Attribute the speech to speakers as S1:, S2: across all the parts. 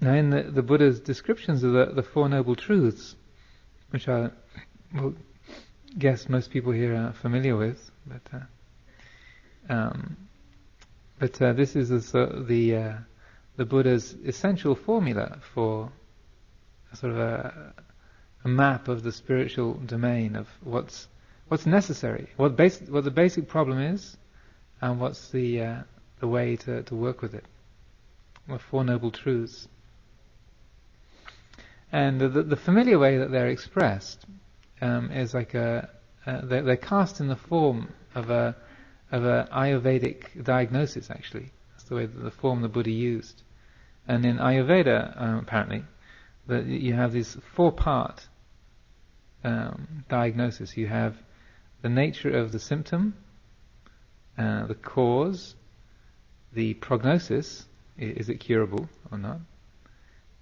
S1: Now, in the Buddha's descriptions of the Four Noble Truths, which I guess most people here are familiar with, but this is the Buddha's essential formula for a sort of a map of the spiritual domain of what's necessary, what the basic problem is, and what's the way to work with it. The Four Noble Truths. And the familiar way that they're expressed is like they're cast in the form of a Ayurvedic diagnosis. Actually, that's the form the Buddha used. And in Ayurveda, apparently, that you have this four-part diagnosis. You have the nature of the symptom, the cause, the prognosis, is it curable or not,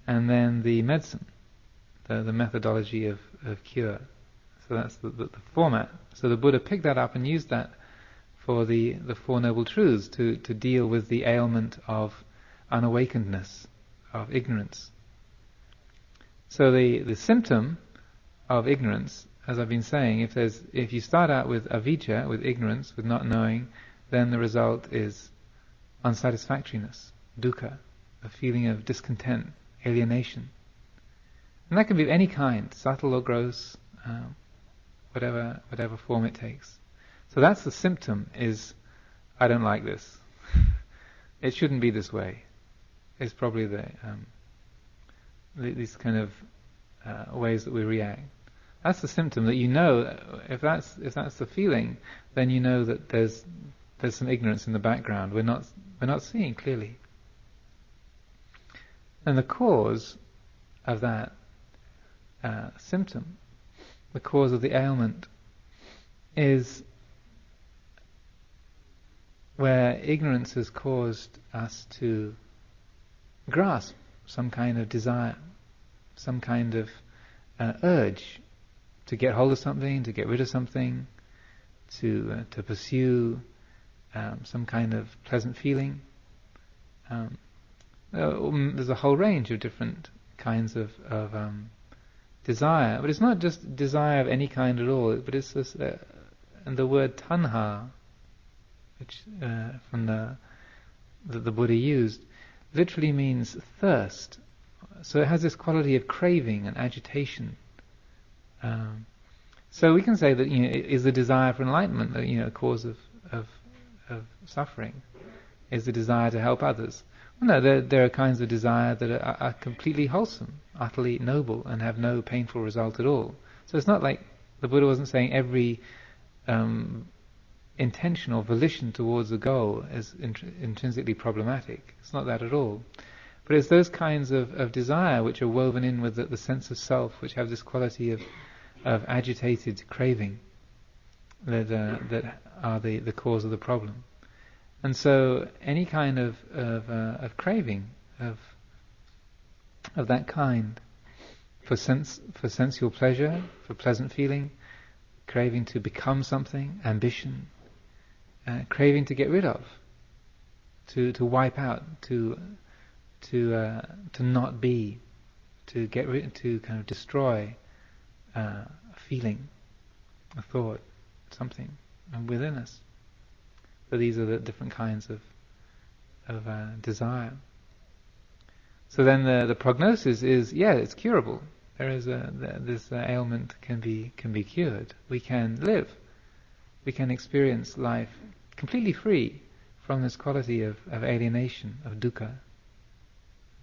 S1: and then the medicine, the methodology of cure. So that's the format. So the Buddha picked that up and used that for the Four Noble Truths to deal with the ailment of unawakenedness, of ignorance. So the symptom of ignorance, as I've been saying, if you start out with avijja, with ignorance, with not knowing, then the result is unsatisfactoriness, dukkha, a feeling of discontent, alienation. And that can be of any kind, subtle or gross, whatever form it takes. So that's the symptom, is I don't like this. It shouldn't be this way. It's probably these kind of ways that we react. That's the symptom that you know. If that's the feeling, then you know that there's some ignorance in the background. We're not seeing clearly. And the cause of that symptom, the cause of the ailment, is where ignorance has caused us to grasp some kind of desire, some kind of urge to get hold of something, to get rid of something, to pursue some kind of pleasant feeling. There's a whole range of different kinds of desire, but it's not just desire of any kind at all. But it's this, and the word tanha, which from the Buddha used, literally means thirst. So it has this quality of craving and agitation. So we can say that is the desire for enlightenment, a cause of suffering? Is the desire to help others? Well, no, there are kinds of desire that are completely wholesome, utterly noble, and have no painful result at all. So it's not like the Buddha wasn't saying every intention or volition towards a goal is intrinsically problematic. It's not that at all. But it's those kinds of desire which are woven in with the sense of self, which have this quality of agitated craving that are the cause of the problem. And so any kind of craving of that kind, for sensual pleasure, for pleasant feeling, craving to become something, ambition, craving to get rid of, to wipe out, to not be, to get rid, to kind of destroy a feeling, a thought, something within us. So these are the different kinds of desire. So then the prognosis is, it's curable. There is this ailment can be cured. We can live. We can experience life completely free from this quality of alienation, of dukkha.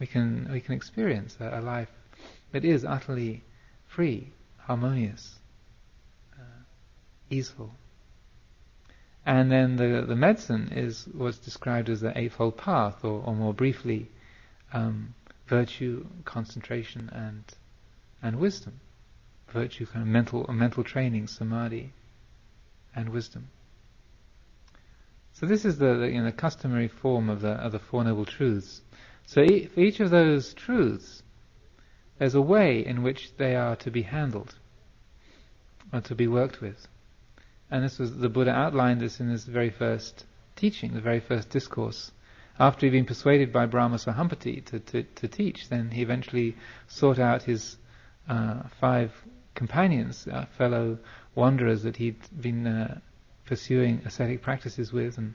S1: We can experience a life that is utterly free, harmonious, easeful. And then the medicine is what's described as the Eightfold Path, or more briefly, virtue, concentration, and wisdom. Virtue, kind of mental training, samadhi, and wisdom. So this is the customary form of the Four Noble Truths. So for each of those truths, there's a way in which they are to be handled, or to be worked with. And the Buddha outlined this in his very first teaching, the very first discourse, after he'd been persuaded by Brahma Sahampati to teach, then he eventually sought out his 5 companions, fellow wanderers that he'd been pursuing ascetic practices with, and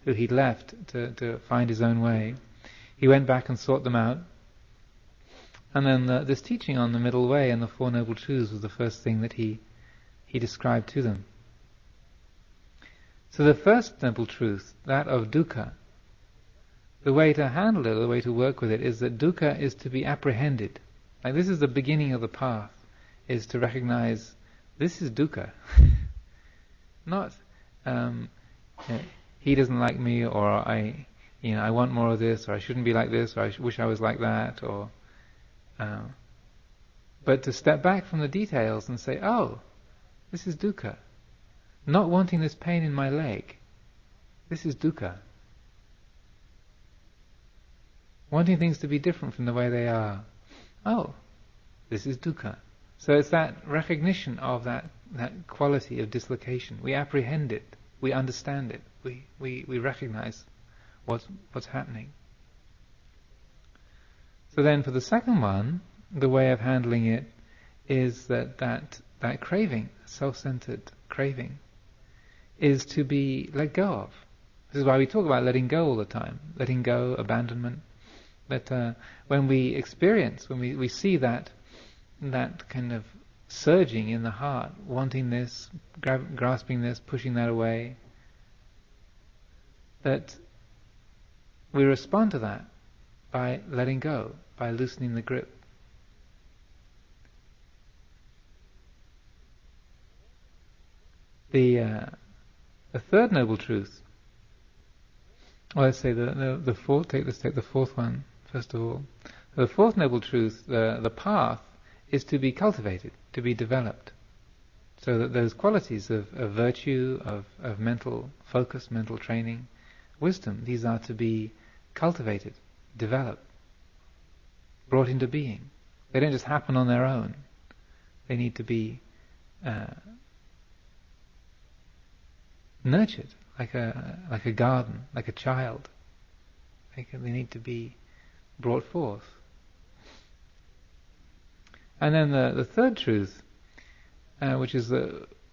S1: who he'd left to find his own way. He went back and sought them out. And then this teaching on the middle way and the Four Noble Truths was the first thing that he described to them. So the first noble truth, that of dukkha, the way to handle it, the way to work with it, is that dukkha is to be apprehended. Like, this is the beginning of the path, is to recognize this is dukkha. Not he doesn't like me, or I want more of this, or I shouldn't be like this, or I wish I was like that, or but to step back from the details and say, oh, this is dukkha. Not wanting this pain in my leg, this is dukkha. Wanting things to be different from the way they are, oh, this is dukkha. So it's that recognition of that quality of dislocation. We apprehend it, we understand it, we recognize what's happening. So then for the second one, the way of handling it is that craving, self-centered craving, is to be let go of. This is why we talk about letting go all the time. Letting go, abandonment. That when we experience, when we see that kind of surging in the heart, wanting this, grasping this, pushing that away, that we respond to that by letting go, by loosening the grip. The third noble truth, or let's say the fourth. Let's take the fourth one first of all. The fourth noble truth, the path, is to be cultivated, to be developed, so that those qualities of virtue, of mental focus, mental training, wisdom, these are to be cultivated, developed, brought into being. They don't just happen on their own. They need to be nurtured, like a garden, like a child. They need to be brought forth. And then the third truth, which is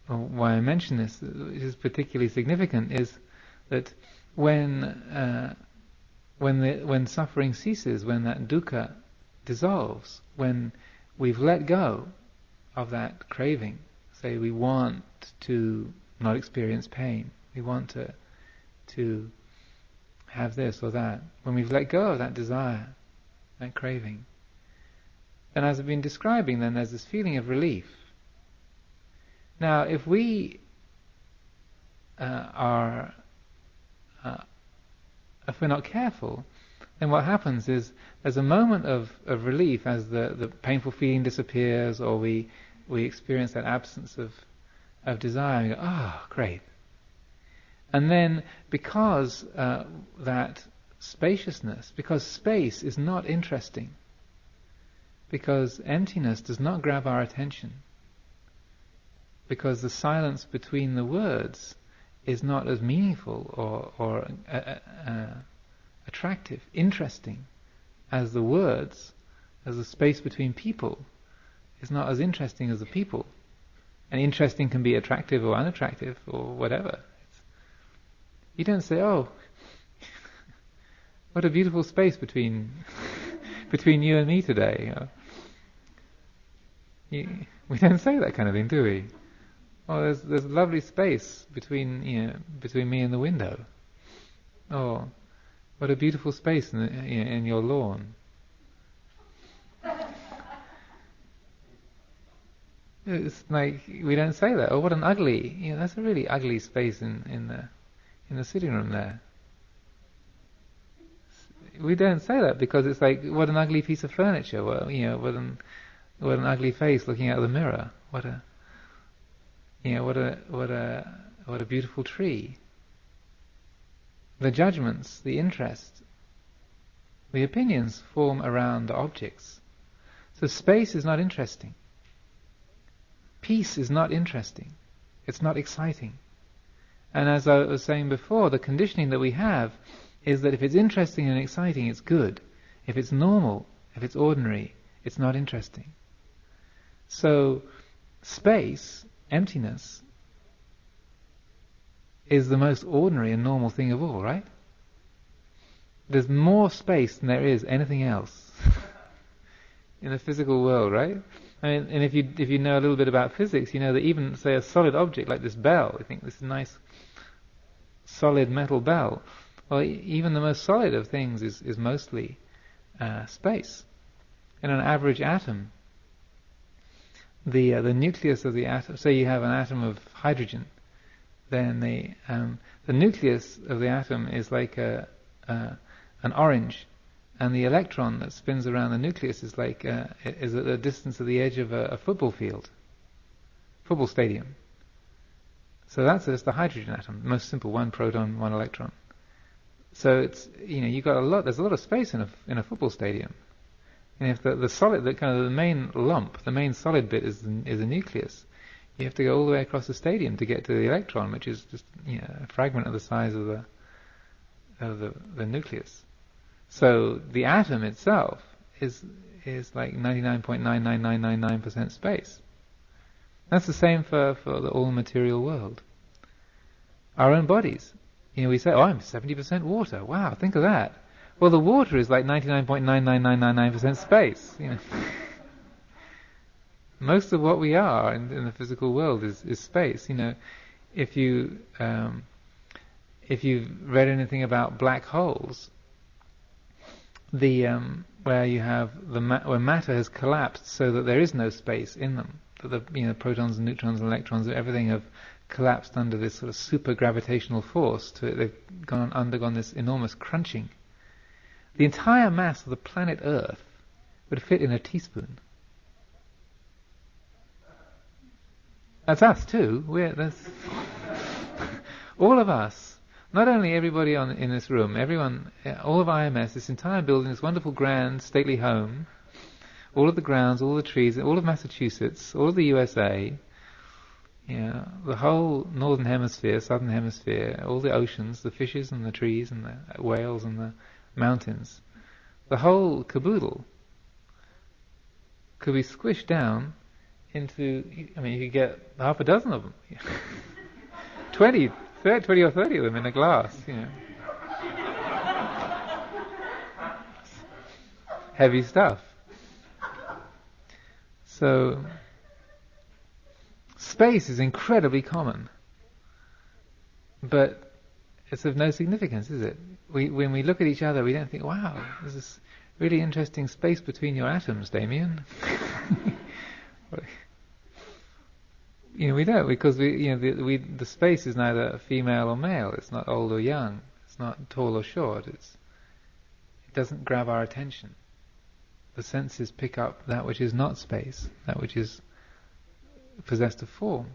S1: why I mention this, which is particularly significant, is that when suffering ceases, when that dukkha dissolves, when we've let go of that craving, say we want to not experience pain, we want to have this or that, when we've let go of that desire, that craving, then, as I've been describing, then there's this feeling of relief. Now, if we if we're not careful, then what happens is there's a moment of relief as the painful feeling disappears, or we experience that absence of desire, and we go, oh, great. And then, because that spaciousness, because space is not interesting, because emptiness does not grab our attention, because the silence between the words is not as meaningful or attractive, interesting as the words, as the space between people is not as interesting as the people. And interesting can be attractive or unattractive or whatever. You don't say, oh, what a beautiful space between you and me today. We don't say that kind of thing, do we? Oh, there's lovely space between me and the window. Oh, what a beautiful space in your lawn. It's like we don't say that. Oh, what an ugly! That's a really ugly space in the sitting room there. We don't say that because it's like, what an ugly piece of furniture. Well, what an ugly face looking out of the mirror. What a beautiful tree. The judgments, the interest, the opinions form around the objects. So space is not interesting. Peace is not interesting. It's not exciting. And as I was saying before, the conditioning that we have is that if it's interesting and exciting, it's good. If it's normal, if it's ordinary, it's not interesting. So, space, emptiness, is the most ordinary and normal thing of all, right? There's more space than there is anything else in the physical world, right? I mean, and if you know a little bit about physics, you know that even, say, a solid object like this bell, you think this is a nice solid metal bell. Well, even the most solid of things is mostly space. In an average atom, the nucleus of the atom, say you have an atom of hydrogen, then the nucleus of the atom is like an orange, and the electron that spins around the nucleus is like is at the distance of the edge of a football field, football stadium. So that's just the hydrogen atom, the most simple, one proton, one electron. So it's, you got there's a lot of space in a football stadium. And if the solid, the main lump, the main solid bit is the nucleus, you have to go all the way across the stadium to get to the electron, which is just a fragment of the size of the nucleus. So the atom itself is like 99.99999% space. That's the same for all the material world. Our own bodies. We say, I'm 70% water. Wow, think of that. Well, the water is like 99.99999% space. Most of what we are in the physical world is space. If you've read anything about black holes, where you have where matter has collapsed so that there is no space in them, that the protons and neutrons and electrons, everything have collapsed under this sort of super gravitational force. They've undergone this enormous crunching. The entire mass of the planet Earth would fit in a teaspoon. That's us too. That's all of us. Not only everybody in this room, everyone, all of IMS, this entire building, this wonderful, grand, stately home, all of the grounds, all the trees, all of Massachusetts, all of the USA, the whole northern hemisphere, southern hemisphere, all the oceans, the fishes and the trees and the whales and the mountains, the whole caboodle could be squished down into, you could get half a dozen of them. 20 or 30 of them in a glass, Heavy stuff. So, space is incredibly common, but it's of no significance, is it? When we look at each other, we don't think, wow, there's this really interesting space between your atoms, Damien. We don't, because the space is neither female or male. It's not old or young. It's not tall or short. It doesn't grab our attention. The senses pick up that which is not space, that which is possessed of form.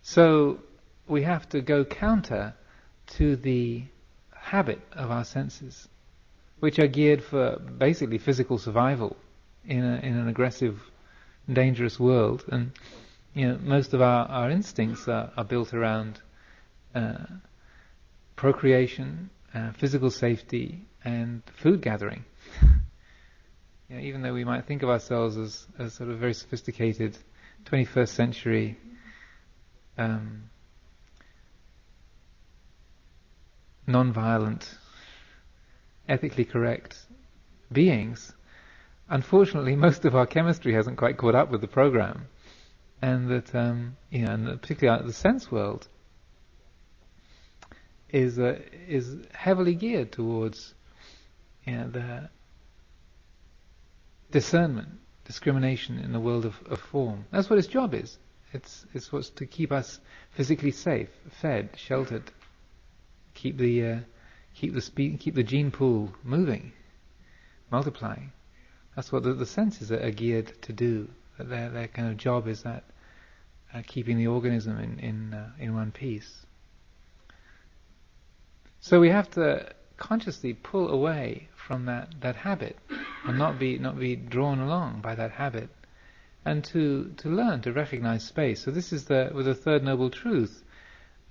S1: So we have to go counter to the habit of our senses, which are geared for basically physical survival in an aggressive, dangerous world. And most of our instincts are built around procreation, physical safety, and food gathering. Even though we might think of ourselves as sort of very sophisticated 21st century non-violent, ethically correct beings, unfortunately most of our chemistry hasn't quite caught up with the program, and that and particularly the sense world is heavily geared towards the discernment, discrimination in the world of form. That's what its job is. It's what's to keep us physically safe, fed, sheltered, keep the gene pool moving, multiplying. That's what the senses are geared to do. Their kind of job is that keeping the organism in one piece. So we have to consciously pull away from that habit, and not be drawn along by that habit, and to learn to recognize space. So this is with the third noble truth.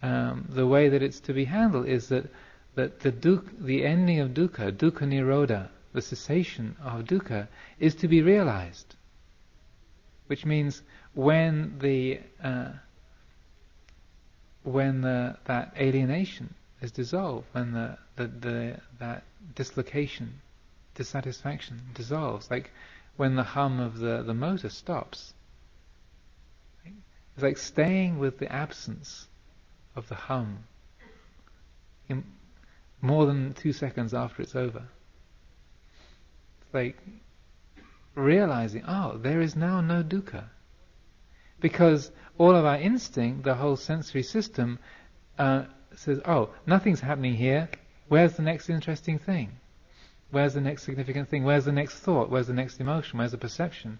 S1: The way that it's to be handled is that that the ending of dukkha, dukkha nirodha, the cessation of dukkha, is to be realized. Which means when that alienation is dissolved, when that dislocation, dissatisfaction dissolves, like when the hum of the motor stops. It's like staying with the absence of the hum in more than 2 seconds after it's over. It's like realizing, oh, there is now no dukkha. Because all of our instinct, the whole sensory system, says, oh, nothing's happening here, where's the next interesting thing? Where's the next significant thing? Where's the next thought? Where's the next emotion? Where's the perception?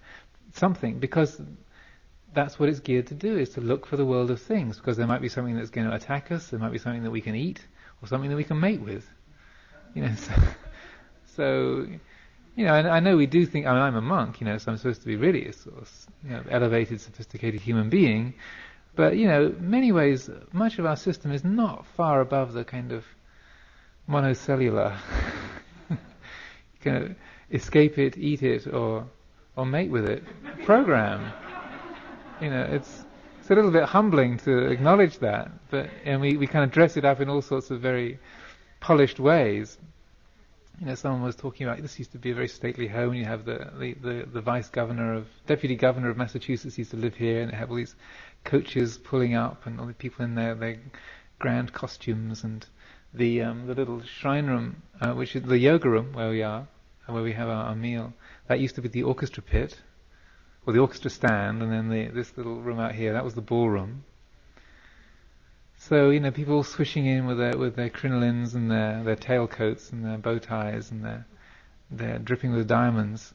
S1: Something, because that's what it's geared to do, is to look for the world of things, because there might be something that's going to attack us, there might be something that we can eat, or something that we can mate with. So and I know we do think, I'm a monk, so I'm supposed to be really a sort of, elevated, sophisticated human being, but, in many ways, much of our system is not far above the kind of monocellular, kind of escape it, eat it, or mate with it program. It's a little bit humbling to acknowledge that, and we kind of dress it up in all sorts of very polished ways. Someone was talking about, this used to be a very stately home. You have the deputy governor of Massachusetts used to live here, and they have all these coaches pulling up, and all the people in their grand costumes, and the little shrine room, which is the yoga room where we are, where we have our meal. That used to be the orchestra pit, or the orchestra stand, and then this little room out here, that was the ballroom. So, people swishing in with their crinolines and their tailcoats and their bow ties and they're dripping with diamonds.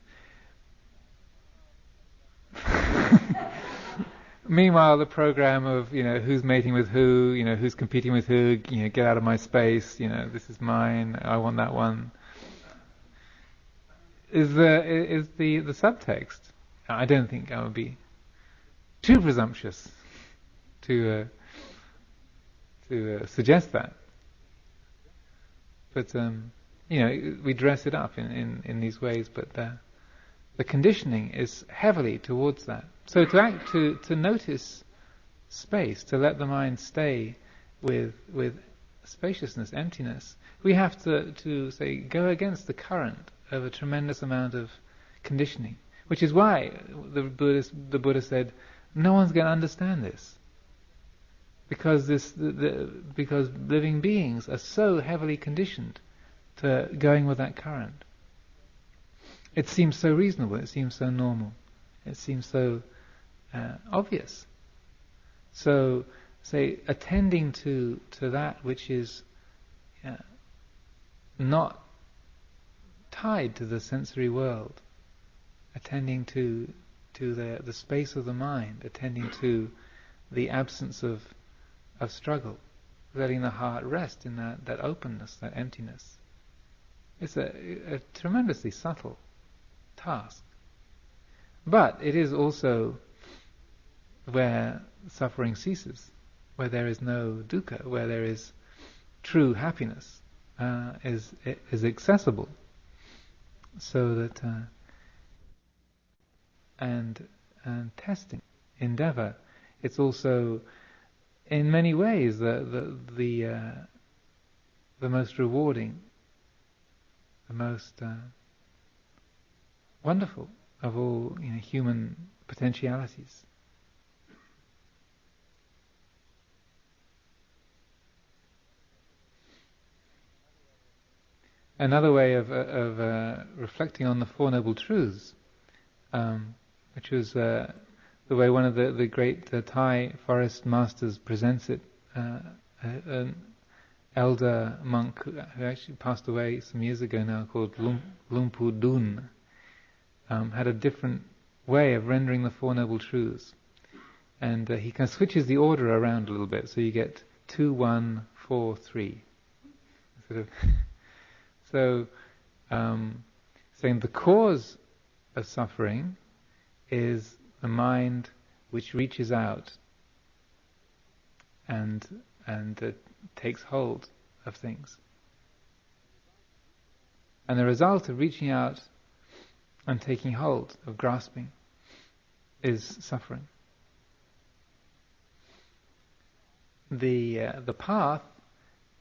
S1: Meanwhile, the program of, who's mating with who, who's competing with who, get out of my space, this is mine, I want that one, is the subtext. I don't think I would be too presumptuous to suggest that, but we dress it up in these ways. But the conditioning is heavily towards that. So to notice space, to let the mind stay with spaciousness, emptiness, we have to say go against the current of a tremendous amount of conditioning. Which is why the Buddha said, no one's going to understand this. Because because living beings are so heavily conditioned to going with that current. It seems so reasonable, it seems so normal, it seems so obvious. So, say, attending to that which is not tied to the sensory world, attending to the space of the mind, attending to the absence of struggle, letting the heart rest in that openness, that emptiness. It's a tremendously subtle task. But it is also where suffering ceases, where there is no dukkha, where there is true happiness, is accessible. So that and testing, endeavor, it's also in many ways the most rewarding, the most wonderful of all human potentialities. Another way of reflecting on the Four Noble Truths, which was the way one of the great Thai forest masters presents it, an elder monk who actually passed away some years ago now, called Lumpu Dun, had a different way of rendering the Four Noble Truths. And he kind of switches the order around a little bit, so you get 2, 1, 4, 3. Sort of so, saying the cause of suffering is the mind which reaches out and takes hold of things. And the result of reaching out and taking hold, of grasping, is suffering. The path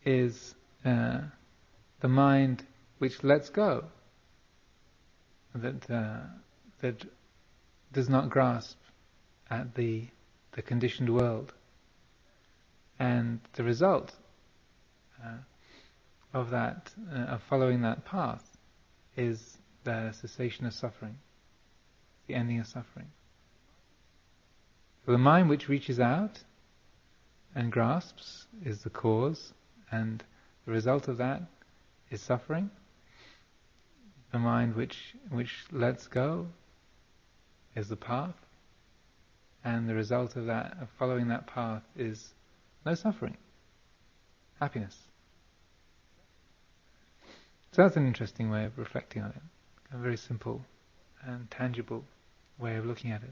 S1: is the mind which lets go, that does not grasp at the conditioned world, and the result of that, of following that path, is the cessation of suffering, the ending of suffering. So the mind which reaches out and grasps is the cause, and the result of that is suffering. The mind which lets go is the path, and the result of that, of following that path, is no suffering, happiness. So that's an interesting way of reflecting on it, a very simple and tangible way of looking at it.